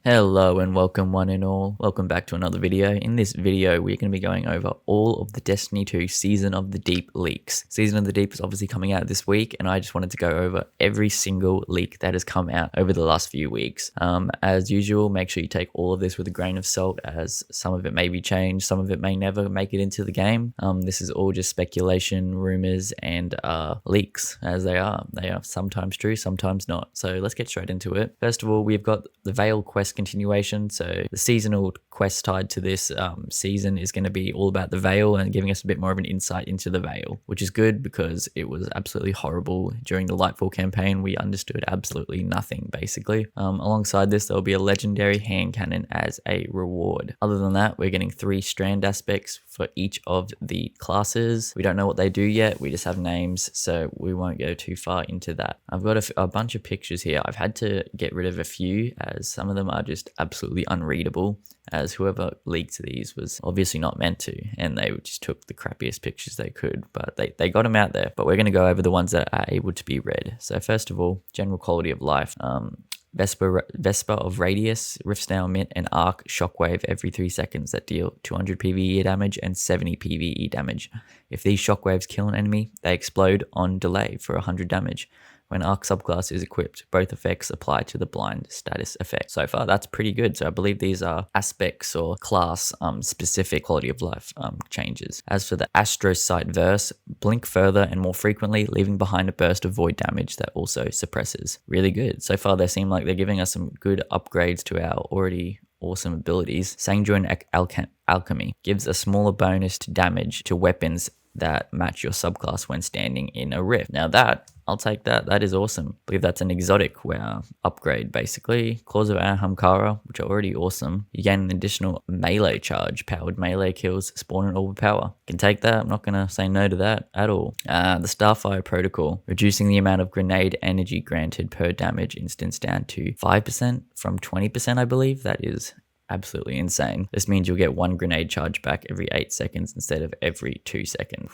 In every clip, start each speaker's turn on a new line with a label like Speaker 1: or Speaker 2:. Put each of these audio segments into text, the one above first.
Speaker 1: Hello and welcome one and all. Welcome back to another video. In this video, we're going to be going over all of the Destiny 2 Season of the Deep leaks. Season of the Deep is obviously coming out this week, and I just wanted to go over every single leak that has come out over the last few weeks. As usual, make sure you take all of this with a grain of salt, as some of it may be changed, some of it may never make it into the game. This is all just speculation, rumors, and leaks, as they are. They are sometimes true, sometimes not. So let's get straight into it. First of all, we've got the Veil quest continuation. So the seasonal quest tied to this season is going to be all about the Veil and giving us a bit more of an insight into the Veil, which is good because it was absolutely horrible during the Lightfall campaign. We understood absolutely nothing, basically. Alongside this, there'll be a legendary hand cannon as a reward. Other than that, we're getting 3 strand aspects for each of the classes. We don't know what they do yet. We just have names, so we won't go too far into that. I've got a bunch of pictures here. I've had to get rid of a few, as some of them are just absolutely unreadable, as whoever leaked these was obviously not meant to, and they just took the crappiest pictures they could, but they got them out there. But we're going to go over the ones that are able to be read. So first of all, general quality of life. Vesper of Radius, Riftstone Mint, and Arc Shockwave every 3 seconds that deal 200 PvE damage and 70 PvE damage. If these shockwaves kill an enemy, they explode on delay for 100 damage. When Arc subclass is equipped, both effects apply to the blind status effect. So far, that's pretty good. So I believe these are aspects or class specific quality of life changes. As for the Astrosight verse, blink further and more frequently, leaving behind a burst of void damage that also suppresses. Really good. So far, they seem like they're giving us some good upgrades to our already awesome abilities. Sanguine Alchemy gives a smaller bonus to damage to weapons that match your subclass when standing in a rift. Now that, I'll take that. That is awesome. I believe that's an exotic upgrade, basically. Claws of Ahamkara, which are already awesome. You gain an additional melee charge. Powered melee kills spawn and overpower. Can take that. I'm not going to say no to that at all. The Starfire Protocol, reducing the amount of grenade energy granted per damage instance down to 5% from 20%, I believe. That is absolutely insane. This means you'll get 1 grenade charge back every 8 seconds instead of every 2 seconds.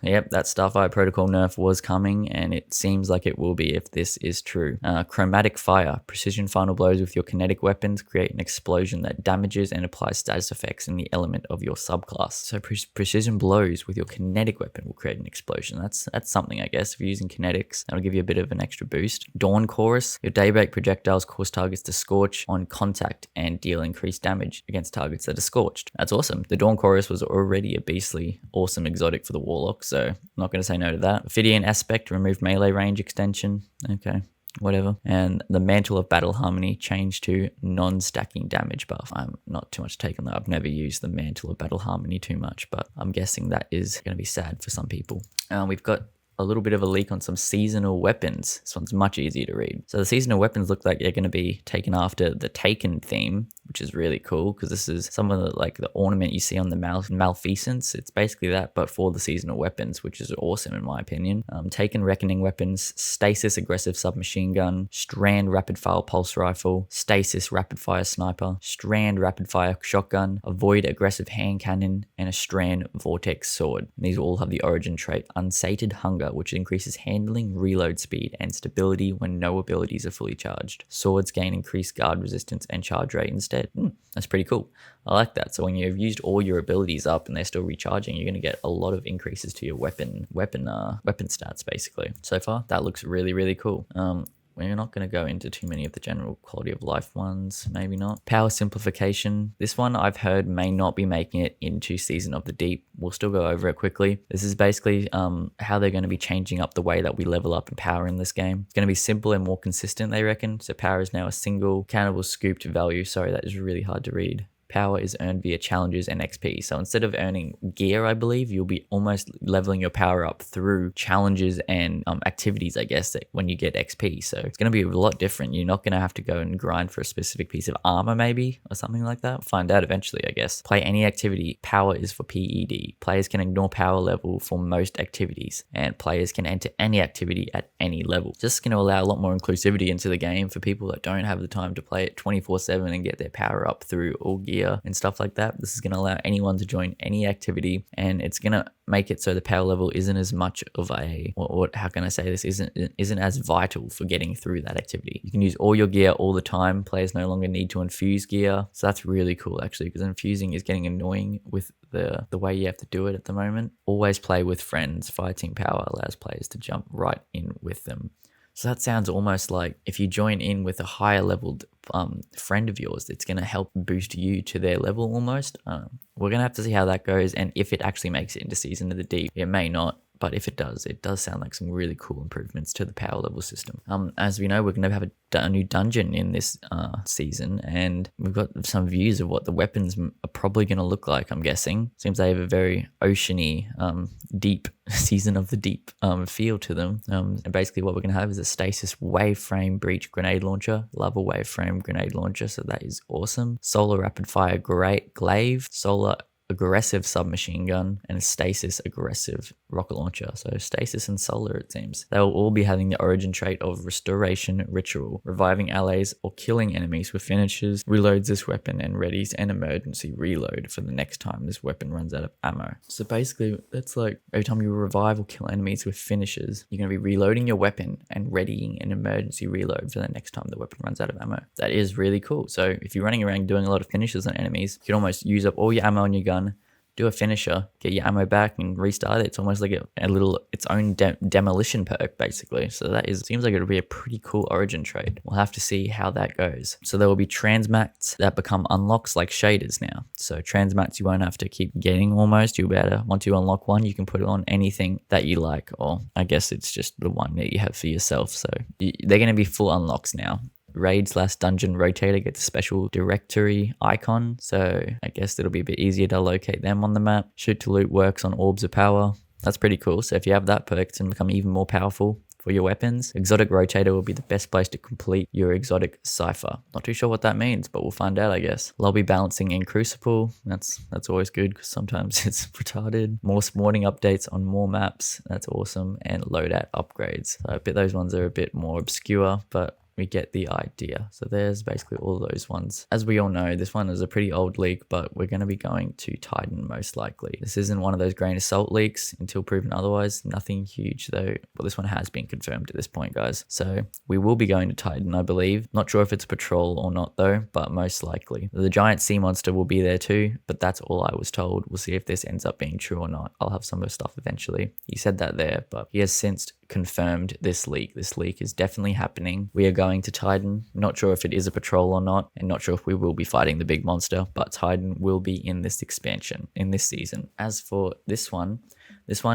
Speaker 1: Yep, that Starfire Protocol nerf was coming, and it seems like it will be if this is true. Chromatic Fire. Precision final blows with your kinetic weapons create an explosion that damages and applies status effects in the element of your subclass. So precision blows with your kinetic weapon will create an explosion. That's something, I guess. If you're using kinetics, that'll give you a bit of an extra boost. Dawn Chorus. Your daybreak projectiles cause targets to scorch on contact and deal increased damage against targets that are scorched. That's awesome. The Dawn Chorus was already a beastly awesome exotic for the Warlock, so I'm not going to say no to that. Ophidian Aspect, remove melee range extension. Okay, whatever. And the Mantle of Battle Harmony changed to non-stacking damage buff. I'm not too much taken that. I've never used the Mantle of Battle Harmony too much, but I'm guessing that is going to be sad for some people. We've got a little bit of a leak on some seasonal weapons. This one's much easier to read. So the seasonal weapons look like they're going to be taken after the Taken theme, which is really cool because this is some of the ornament you see on the Malfeasance. It's basically that, but for the seasonal weapons, which is awesome in my opinion. Taken Reckoning weapons, Stasis Aggressive Submachine Gun, Strand Rapid Fire Pulse Rifle, Stasis Rapid Fire Sniper, Strand Rapid Fire Shotgun, a Void Aggressive Hand Cannon, and a Strand Vortex Sword. And these all have the origin trait Unsated Hunger, which increases handling, reload speed, and stability when no abilities are fully charged. Swords gain increased guard resistance and charge rate instead. That's pretty cool. I like that. So when you've used all your abilities up and they're still recharging, you're going to get a lot of increases to your weapon stats, basically. So far, that looks really, really cool. We're not going to go into too many of the general quality of life ones, maybe not. Power simplification. This one I've heard may not be making it into Season of the Deep. We'll still go over it quickly. This is basically how they're going to be changing up the way that we level up in power in this game. It's going to be simple and more consistent, they reckon. So power is now a single countable scooped value. Sorry, that is really hard to read. Power is earned via challenges and XP. So instead of earning gear, I believe, you'll be almost leveling your power up through challenges and activities, I guess, that when you get XP. So it's going to be a lot different. You're not going to have to go and grind for a specific piece of armor, maybe, or something like that. Find out eventually, I guess. Play any activity. Power is for PED. Players can ignore power level for most activities, and players can enter any activity at any level. Just going to allow a lot more inclusivity into the game for people that don't have the time to play it 24/7 and get their power up through all gear gear and stuff like that. This is going to allow anyone to join any activity, and it's going to make it so the power level isn't as much of a, how can I say this, isn't as vital for getting through that activity. You can use all your gear all the time. Players no longer need to infuse gear. So that's really cool actually, because infusing is getting annoying with the way you have to do it at the moment. Always play with friends. Fighting power allows players to jump right in with them. So that sounds almost like if you join in with a higher leveled friend of yours, it's going to help boost you to their level almost. We're going to have to see how that goes, and if it actually makes it into Season of the Deep. It may not, but if it does sound like some really cool improvements to the power level system. As we know, we're going to have a new dungeon in this season, and we've got some views of what the weapons are probably going to look like, I'm guessing. Seems they have a very oceany, deep Season of the Deep feel to them. And basically what we're going to have is a stasis wave frame breach grenade launcher, lava wave frame grenade launcher, so that is awesome. Solar rapid fire glaive, solar aggressive submachine gun, and a stasis aggressive rocket launcher. So stasis and solar, it seems. They will all be having the origin trait of restoration ritual, reviving allies or killing enemies with finishes, reloads this weapon, and readies an emergency reload for the next time this weapon runs out of ammo. So basically, that's like every time you revive or kill enemies with finishes, you're going to be reloading your weapon and readying an emergency reload for the next time the weapon runs out of ammo. That is really cool. So if you're running around doing a lot of finishes on enemies, you can almost use up all your ammo on your gun, do a finisher, get your ammo back, and restart it. It's almost like its own demolition perk, basically. So seems like it'll be a pretty cool origin trait. We'll have to see how that goes. So there will be transmats that become unlocks like shaders now. So transmats you won't have to keep getting almost. You'll be able to, once you unlock one, you can put it on anything that you like, or I guess it's just the one that you have for yourself. So they're going to be full unlocks now. Raid/dungeon rotator gets a special directory icon, so I guess it'll be a bit easier to locate them on the map. Shoot to loot works on orbs of power. That's pretty cool. So if you have that perk, it's going to become even more powerful for your weapons. Exotic rotator will be the best place to complete your exotic cipher. Not too sure what that means, but we'll find out, I guess. Lobby balancing in Crucible. That's always good because sometimes it's retarded. More spawning updates on more maps. That's awesome. And loadout upgrades. So I bet those ones are a bit more obscure, but we get the idea. So there's basically all those ones. As we all know, this one is a pretty old leak, but we're going to be going to Titan most likely. This isn't one of those grain of salt leaks until proven otherwise. Nothing huge though. But this one has been confirmed at this point, guys. So we will be going to Titan, I believe. Not sure if it's a patrol or not though, but most likely. The giant sea monster will be there too, but that's all I was told. We'll see if this ends up being true or not. I'll have some of the stuff eventually. He said that there, but he has since confirmed this leak. This leak is definitely happening. We are going to Titan. Not sure if it is a patrol or not, and not sure if we will be fighting the big monster, but Titan will be in this expansion, in this season. As for this one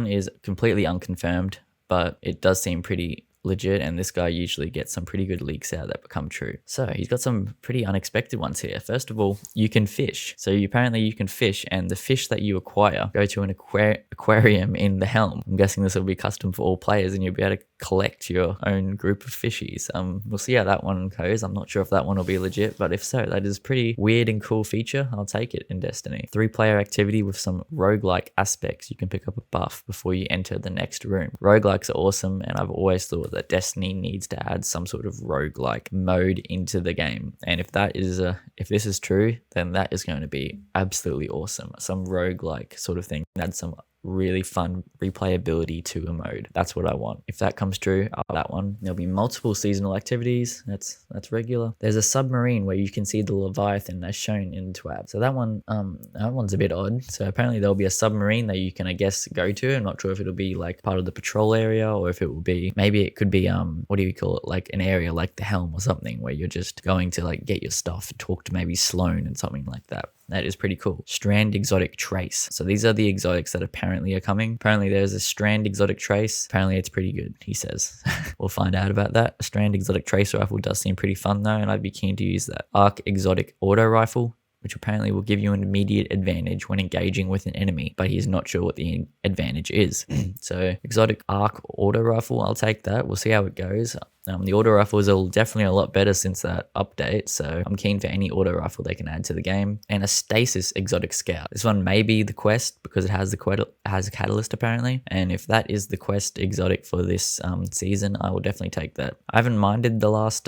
Speaker 1: is completely unconfirmed, but it does seem pretty legit, and this guy usually gets some pretty good leaks out that become true. So he's got some pretty unexpected ones here. First of all, you can fish. So apparently you can fish, and the fish that you acquire go to an aquarium in the helm. I'm guessing this will be custom for all players, and you'll be able to collect your own group of fishies. We'll see how that one goes. I'm not sure if that one will be legit, but if so, that is a pretty weird and cool feature. I'll take it in Destiny. 3-player activity with some roguelike aspects. You can pick up a buff before you enter the next room. Roguelikes are awesome, and I've always thought that Destiny needs to add some sort of roguelike mode into the game. And if this is true, then that is going to be absolutely awesome. Some roguelike sort of thing. Add some really fun replayability to a mode. That's what I want. If that comes true, I'll have that one. There'll be multiple seasonal activities. That's regular. There's a submarine where you can see the Leviathan as shown in TWAB. So that one's a bit odd. So apparently there'll be a submarine that you can, I guess, go to. I'm not sure if it'll be like part of the patrol area, or if it will be, maybe it could be what do you call it, like an area like the helm or something, where you're just going to like get your stuff, talk to maybe Sloan and something like that. That is pretty cool. Strand exotic trace. So these are the exotics that apparently are coming. Apparently there's a strand exotic trace. Apparently it's pretty good, he says. We'll find out about that. A strand exotic trace rifle does seem pretty fun though, and I'd be keen to use that. Arc exotic auto rifle, which apparently will give you an immediate advantage when engaging with an enemy, but he's not sure what the advantage is. So exotic arc auto rifle, I'll take that. We'll see how it goes. The auto rifles are definitely a lot better since that update, so I'm keen for any auto rifle they can add to the game. And a stasis exotic scout. This one may be the quest because it has a catalyst apparently, and if that is the quest exotic for this season, I will definitely take that. I haven't minded the last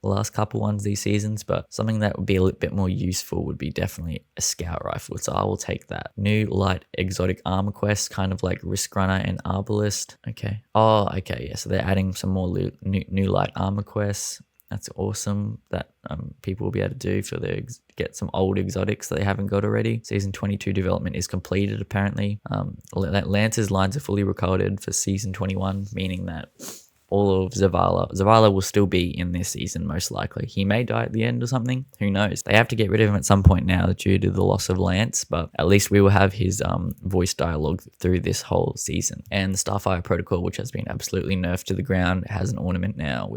Speaker 1: the last couple ones these seasons, but something that would be a little bit more useful would be definitely a scout rifle. So I will take that. New light exotic armor quest, kind of like Risk Runner and Arbalist. Okay. Oh, okay. Yeah. So they're adding some more new light armor quests. That's awesome that people will be able to do for their get some old exotics that they haven't got already. Season 22 development is completed apparently. Lance's lines are fully recorded for season 21, meaning that all of Zavala will still be in this season most likely. He may die at the end or something. Who knows? They have to get rid of him at some point now due to the loss of Lance, but at least we will have his voice dialogue through this whole season. And the Starfire Protocol, which has been absolutely nerfed to the ground, has an ornament now,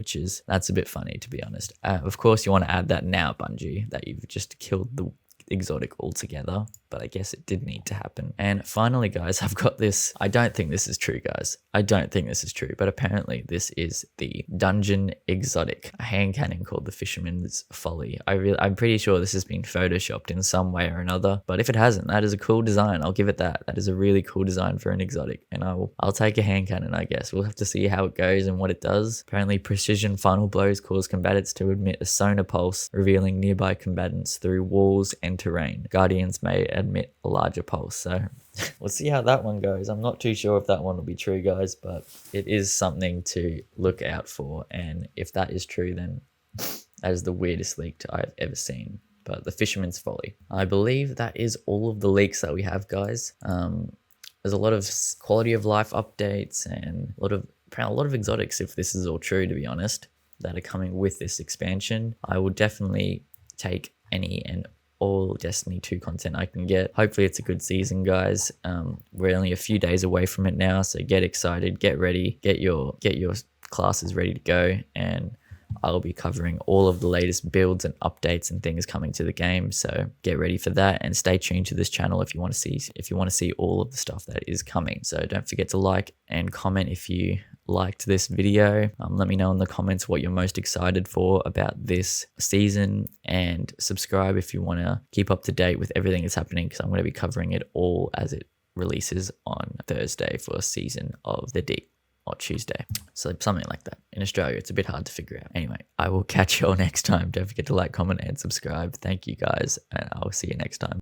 Speaker 1: that's a bit funny to be honest. Of course, you want to add that now, Bungie, that you've just killed the exotic altogether, but I guess it did need to happen. And finally, guys, I've got this. I don't think this is true, guys. I don't think this is true, but apparently this is the dungeon exotic, a hand cannon called the Fisherman's Folly. I'm pretty sure this has been photoshopped in some way or another, but if it hasn't, that is a cool design. I'll give it that. That is a really cool design for an exotic, and I'll take a hand cannon, I guess. We'll have to see how it goes and what it does. Apparently, precision final blows cause combatants to emit a sonar pulse, revealing nearby combatants through walls and terrain. Guardians may emit a larger pulse. So we'll see how that one goes. I'm not too sure if that one will be true, guys, but it is something to look out for. And if that is true, then that is the weirdest leak I've ever seen. But the Fisherman's Folly. I believe that is all of the leaks that we have, guys. There's a lot of quality of life updates and a lot of exotics, if this is all true, to be honest, that are coming with this expansion. I will definitely take any and all Destiny 2 content I can get. Hopefully it's a good season, guys. We're only a few days away from it now, so get excited, get ready, get your classes ready to go, and I'll be covering all of the latest builds and updates and things coming to the game. So get ready for that and stay tuned to this channel if you want to see all of the stuff that is coming. So don't forget to like and comment if you liked this video. Let me know in the comments what you're most excited for about this season, and subscribe if you want to keep up to date with everything that's happening, because I'm going to be covering it all as it releases on Thursday for Season of the Deep, or Tuesday. So something like that. In Australia, it's a bit hard to figure out. Anyway, I will catch you all next time. Don't forget to like, comment, and subscribe. Thank you, guys, and I'll see you next time.